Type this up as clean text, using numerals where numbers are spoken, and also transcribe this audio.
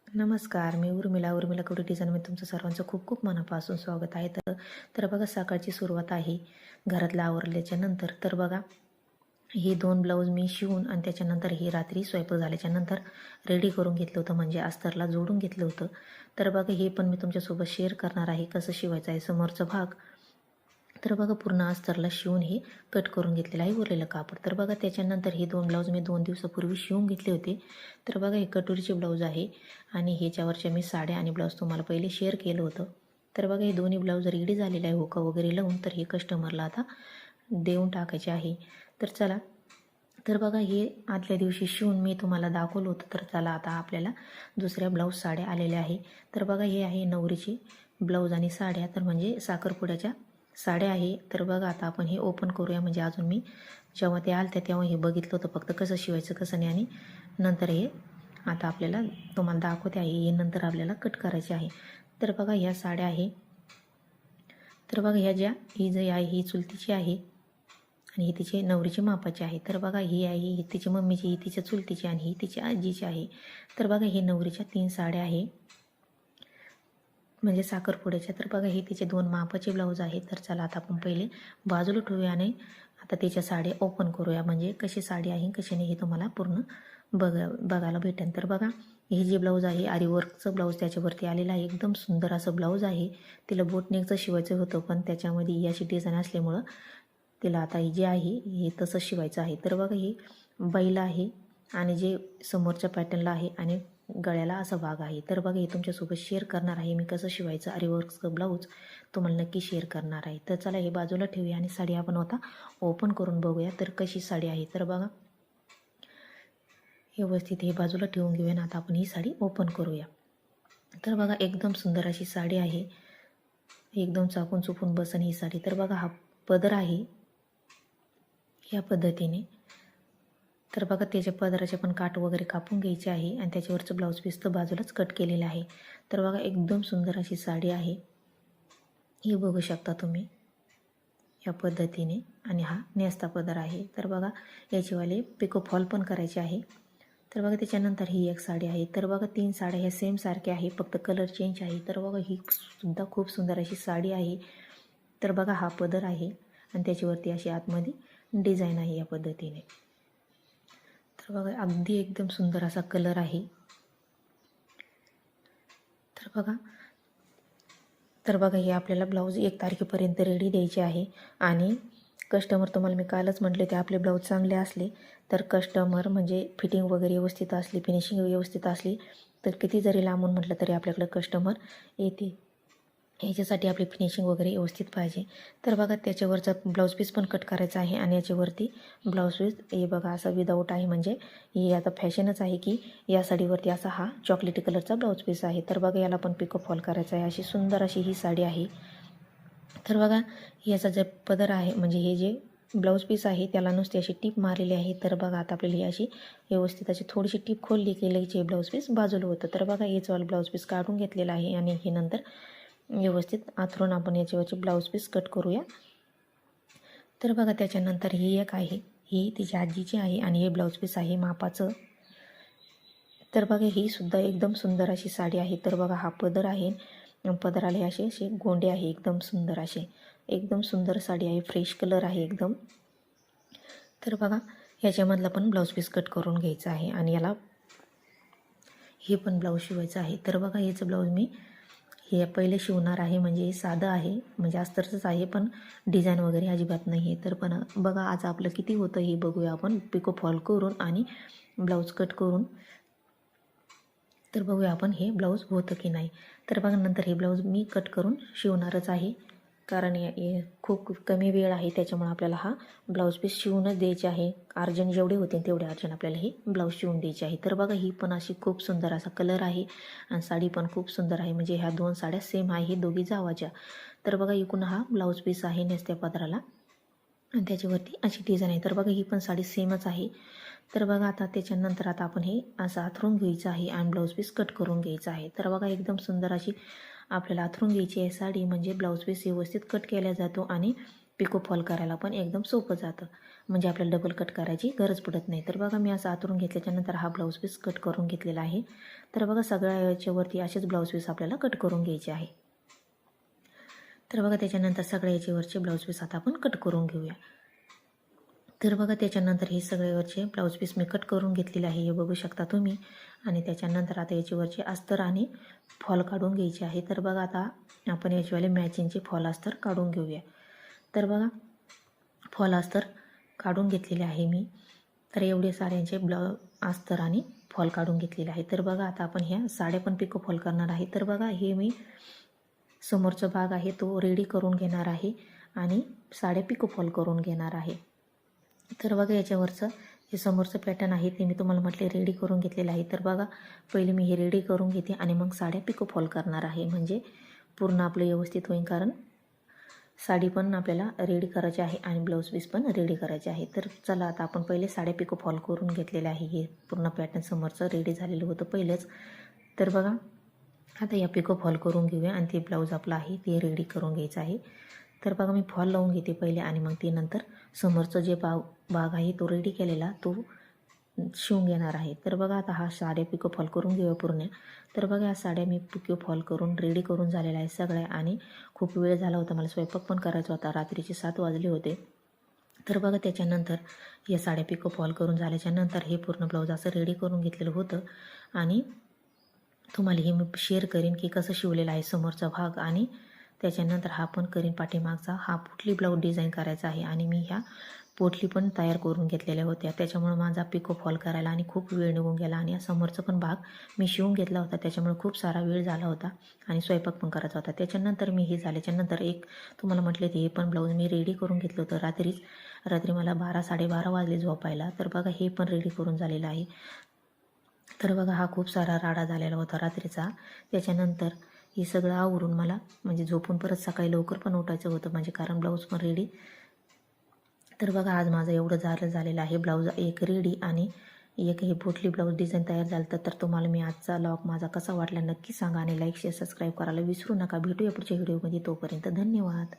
नमस्कार, मी उर्मिला कवडी डिझाईनमध्ये तुमचं सर्वांचं खूप खूप मनापासून स्वागत आहे. तर बघा, सकाळची सुरुवात आहे घरातलं आवरल्याच्या नंतर. तर बघा, ही 2 ब्लाऊज मी शिवून आणि त्याच्यानंतर ही रात्री स्वयंपाक झाल्याच्यानंतर रेडी करून घेतलं होतं, म्हणजे अस्तरला जोडून घेतलं होतं. तर बघा, हे पण मी तुमच्यासोबत शेअर करणार आहे कसं शिवायचं आहे समोरचा भाग. तर बघा, पूर्ण अस्तरला शिवून हे कट करून घेतलेलं आहे उरलेलं कापड. तर बघा, त्याच्यानंतर हे 2 ब्लाऊज मी 2 दिवसापूर्वी शिवून घेतले होते. तर बघा, हे कटोरीचे ब्लाऊज आहे आणि ह्याच्यावरच्या मी साड्या आणि ब्लाऊज तुम्हाला पहिले शेअर केलं होतं. तर बघा, हे दोन्ही ब्लाऊज रेडी झालेले आहे हुका वगैरे लावून. तर हे कस्टमरला आता देऊन टाकायचे आहे. तर चला, तर बघा, हे आदल्या दिवशी शिवून मी तुम्हाला दाखवलं होतं. तर चला, आता आपल्याला दुसऱ्या ब्लाऊज साड्या आलेल्या आहे. तर बघा, हे आहे नवरीची ब्लाऊज आणि साड्या, तर म्हणजे साखरपुड्याच्या साड्या आहे. तर बघा, आता आपण हे ओपन करूया. म्हणजे अजून मी जेव्हा ते आलत्या तेव्हा हे बघितलं होतं फक्त कसं शिवायचं कसं नाही, आणि नंतर हे आता आपल्याला तुम्हाला दाखवते आहे. हे नंतर आपल्याला कट करायचे आहे. तर बघा, ह्या साड्या आहे. तर बघा, ह्या ज्या ही जी आहे ही चुलतीची आहे आणि ही तिची नवरीची मापाची आहे. तर बघा, ही आहे ही तिची मम्मीची, ही तिच्या चुलतीची आणि ही तिची आजीची आहे. तर बघा, ही नवरीच्या 3 साड्या आहे म्हणजे साखरपुड्याच्या. तर बघा, हे तिचे 2 मापाचे ब्लाऊज आहेत. तर चला, आता आपण पहिले बाजूला ठेवूया आणि आता त्याच्या साड्या ओपन करूया. म्हणजे कशी साडी आहे कशी नाही हे तुम्हाला पूर्ण बघायला भेटेल. तर बघा, हे जे ब्लाऊज आहे आरीवर्कचं ब्लाऊज त्याच्यावरती आलेलं आहे. एकदम सुंदर असं ब्लाऊज आहे. तिला बोटनेकचं शिवायचं होतं, पण त्याच्यामध्ये ही अशी डिझाईन असल्यामुळं तिला आता ही जे आहे हे तसं शिवायचं आहे. तर बघा, ही बैल आहे आणि जे समोरच्या पॅटर्नला आहे आणि गळ्याला असा भाग आहे. तर बघा, हे तुमच्यासोबत शेअर करणार आहे मी कसं शिवायचं आरीवर्कचं ब्लाऊज तुम्हाला नक्की शेअर करणार आहे. तर चला, हे बाजूला ठेवूया आणि साडी आपण आता ओपन करून बघूया तर कशी साडी आहे. तर बघा, व्यवस्थित हे बाजूला ठेवून घेऊया आणि आता आपण ही साडी ओपन करूया. तर बघा, एकदम सुंदर अशी साडी आहे. एकदम चापून चुपून बसन ही साडी. तर बघा, हा पदर आहे या पद्धतीने. तर बघा, त्याच्या पदराचे पण काठ वगैरे कापून घ्यायचे आहे आणि त्याच्यावरचं ब्लाऊज पीस तर बाजूलाच कट केलेलं आहे. तर बघा, एकदम सुंदर अशी साडी आहे. हे बघू शकता तुम्ही या पद्धतीने. आणि हा नेस्ता पदर आहे. तर बघा, याचीवाले पिको फॉल पण करायचे आहे. तर बघा, त्याच्यानंतर ही एक साडी आहे. तर बघा, 3 साड्या ह्या सेम सारख्या आहे, फक्त कलर चेंज आहे. तर बघा, ही सुद्धा खूप सुंदर अशी साडी आहे. तर बघा, हा पदर आहे आणि त्याच्यावरती अशी आतमध्ये डिझाईन आहे या पद्धतीने. तर बघा, अगदी एकदम सुंदर असा कलर आहे. तर बघा, हे आपल्याला ब्लाऊज 1 तारखेपर्यंत रेडी द्यायचे आहे. आणि कस्टमर, तुम्हाला मी कालच म्हटले ते आपले ब्लाऊज चांगले असले तर कस्टमर म्हणजे फिटिंग वगैरे व्यवस्थित असली, फिनिशिंग व्यवस्थित असली तर किती जरी लांबून म्हटलं तरी आपल्याकडे कस्टमर येते. ह्याच्यासाठी आपली फिनिशिंग वगैरे व्यवस्थित पाहिजे. तर बघा, त्याच्यावरचा ब्लाऊज पीस पण कट करायचा आहे आणि याच्यावरती ब्लाऊज पीस हे बघा असा विदाऊट आहे. म्हणजे ही आता फॅशनच आहे की या साडीवरती असा हा चॉकलेटी कलरचा ब्लाऊज पीस आहे. तर बघा, याला पण पिको फॉल करायचा आहे. अशी सुंदर अशी ही साडी आहे. तर बघा, याचा जे पदर आहे म्हणजे हे जे ब्लाऊज पीस आहे त्याला नुसती अशी टीप मारलेली आहे. तर बघा, आता आपल्याला ही अशी व्यवस्थित अशी थोडीशी टीप खोलली की लगेच हे ब्लाऊज पीस बाजूला होतं. तर बघा, हेच वाला ब्लाऊज पीस काढून घेतलेला आहे आणि हे नंतर व्यवस्थित आथरून आपण याच्यावरचे ब्लाऊज पीस कट करूया. तर बघा, त्याच्यानंतर ही एक आहे, ही तिच्या आजीची आहे आणि हे ब्लाऊज पीस आहे मापाचं. तर बघा, ही सुद्धा एकदम सुंदर अशी साडी आहे. तर बघा, हा पदर आहे, पदराला असे असे गोंडे आहे एकदम सुंदर असे. एकदम सुंदर साडी आहे, फ्रेश कलर आहे एकदम. तर बघा, ह्याच्यामधला पण ब्लाऊज पीस कट करून घ्यायचा आहे आणि याला हे पण ब्लाऊज शिवायचं आहे. तर बघा, याचं ब्लाऊज मी हे पहिले शिवणार आहे. म्हणजे हे साधं आहे, म्हणजे अस्तरचंच आहे, पण डिझाईन वगैरे अजिबात नाही आहे. तर पण बघा, आज आपलं किती होतं हे बघूया आपण पिको फॉल करून आणि ब्लाऊज कट करून. तर बघूया आपण हे ब्लाऊज होतं की नाही. तर बघा, नंतर हे ब्लाऊज मी कट करून शिवणारच आहे, कारण खूप कमी वेळ आहे त्याच्यामुळे आपल्याला हा ब्लाऊज पीस शिवूनच द्यायचे आहे. अर्जंट जेवढे होते तेवढे अर्जंट आपल्याला हे ब्लाऊज शिवून द्यायचे आहे. तर बघा, ही पण अशी खूप सुंदर असा कलर आहे आणि साडी पण खूप सुंदर आहे. म्हणजे ह्या 2 साड्या सेम आहे, दोघी जावाच्या. तर बघा, इकडून हा ब्लाऊज पीस आहे नेसत्या पदराला आणि त्याच्यावरती अशी डिझाईन आहे. तर बघा, ही पण साडी सेमच आहे. तर बघा, आता त्याच्यानंतर आता आपण हे असं आथरून घ्यायचं आहे आणि ब्लाऊज पीस कट करून घ्यायचं आहे. तर बघा, एकदम सुंदर अशी आपल्याला आथरून घ्यायची आहे साडी, म्हणजे ब्लाऊज पीस व्यवस्थित कट केला जातो आणि पिको फॉल करायला पण एकदम सोपं जातं. म्हणजे आपल्याला डबल कट करायची गरज पडत नाही. तर बघा मी असं आतरून घेतल्याच्यानंतर हा ब्लाऊज पीस कट करून घेतलेला आहे. तर बघा सगळ्या याच्यावरती असेच ब्लाऊज पीस आपल्याला कट करून घ्यायचे आहे. तर बघा त्याच्यानंतर सगळ्या याच्यावरचे ब्लाऊज पीस आता आपण कट करून घेऊया. तर बघा त्याच्यानंतर हे सगळ्यावरचे ब्लाऊज पीस मी कट करून घेतलेले आहे, हे बघू शकता तुम्ही. आणि त्याच्यानंतर आता याच्यावरचे अस्तर आणि फॉल काढून घ्यायचे आहे. तर बघा आता आपण याच्यावाले मॅचिंगचे फॉल अस्तर काढून घेऊया. तर बघा फॉल अस्तर काढून घेतलेले आहे मी. तर एवढे साड्यांचे अस्तर आणि फॉल काढून घेतलेले आहे. तर बघा आता आपण ह्या साड्या पण पिको फॉल करणार आहे. तर बघा हे मी समोरचा भाग आहे तो रेडी करून घेणार आहे आणि साड्या पिको फॉल करून घेणार आहे. तर बघा याच्यावरचं हे समोरचं पॅटर्न आहे ते मी तुम्हाला म्हटले रेडी करून घेतलेलं आहे. तर बघा पहिले मी हे रेडी करून घेते आणि मग साड्या पिको फॉल करणार आहे, म्हणजे पूर्ण आपलं व्यवस्थित होईल. कारण साडी पण आपल्याला रेडी करायची आहे आणि ब्लाऊज पीस पण रेडी करायचे आहे. तर चला आता आपण पहिले साड्या पिको फॉल करून घेतलेले आहे. हे पूर्ण पॅटर्न समोरचं रेडी झालेलं होतं पहिलेच. तर बघा आता या पिको फॉल करून घेऊया आणि ते ब्लाऊज आपलं आहे ते रेडी करून घ्यायचं आहे. तर बघा मी फॉल लावून घेते पहिले आणि मग ते नंतर समोरचं जे भाग आहे तो रेडी केलेला तो शिवून घेणार आहे. तर बघा आता हा साड्या पिको फॉल करून घेऊया पूर्ण. तर बघा या साड्या मी पिको फॉल करून रेडी करून झालेल्या आहे सगळ्या. आणि खूप वेळ झाला होता, मला स्वयंपाक पण करायचा होता, रात्रीचे 7 वाजले होते. तर बघा त्याच्यानंतर या साड्या पिको फॉल करून झाल्याच्यानंतर हे पूर्ण ब्लाऊज असं रेडी करून घेतलेलं होतं. आणि तुम्हाला हे मी शेअर करीन की कसं शिवलेलं आहे समोरचा भाग. आणि त्याच्यानंतर हा पण करीन पाठीमागचा. हा पोटली ब्लाऊज डिझाईन करायचा आहे आणि मी ह्या पोटली पण तयार करून घेतलेल्या होत्या. त्याच्यामुळे माझा पिको फॉल करायला आणि खूप वेळ निघून गेला. आणि या समोरचा पण भाग मी शिवून घेतला होता, त्याच्यामुळे खूप सारा वेळ झाला होता आणि स्वयंपाक पण करायचा होता. त्याच्यानंतर मी हे झाल्याच्यानंतर एक तुम्हाला म्हटले ते हे पण ब्लाऊज मी रेडी करून घेतलं होतं रात्री मला 12-12:30 वाजले झोपायला. तर बघा हे पण रेडी करून झालेलं आहे. तर बघा हा खूप सारा राडा झालेला होता रात्रीचा. त्याच्यानंतर हे सगळं आवरून मला म्हणजे झोपून परत सकाळी लवकर पण उठायचं होतं, म्हणजे कारण ब्लाऊज पण रेडी. तर बघा आज माझं एवढं झालेलं आहे. ब्लाऊज एक रेडी आणि एक हे पोटली ब्लाऊज डिझाईन तयार झालं. तर तुम्हाला मी आजचा लॉग माझा कसा वाटला नक्की सांगा आणि लाईक शेअर सबस्क्राईब करायला विसरू नका. भेटूया पुढच्या व्हिडिओमध्ये. तोपर्यंत धन्यवाद.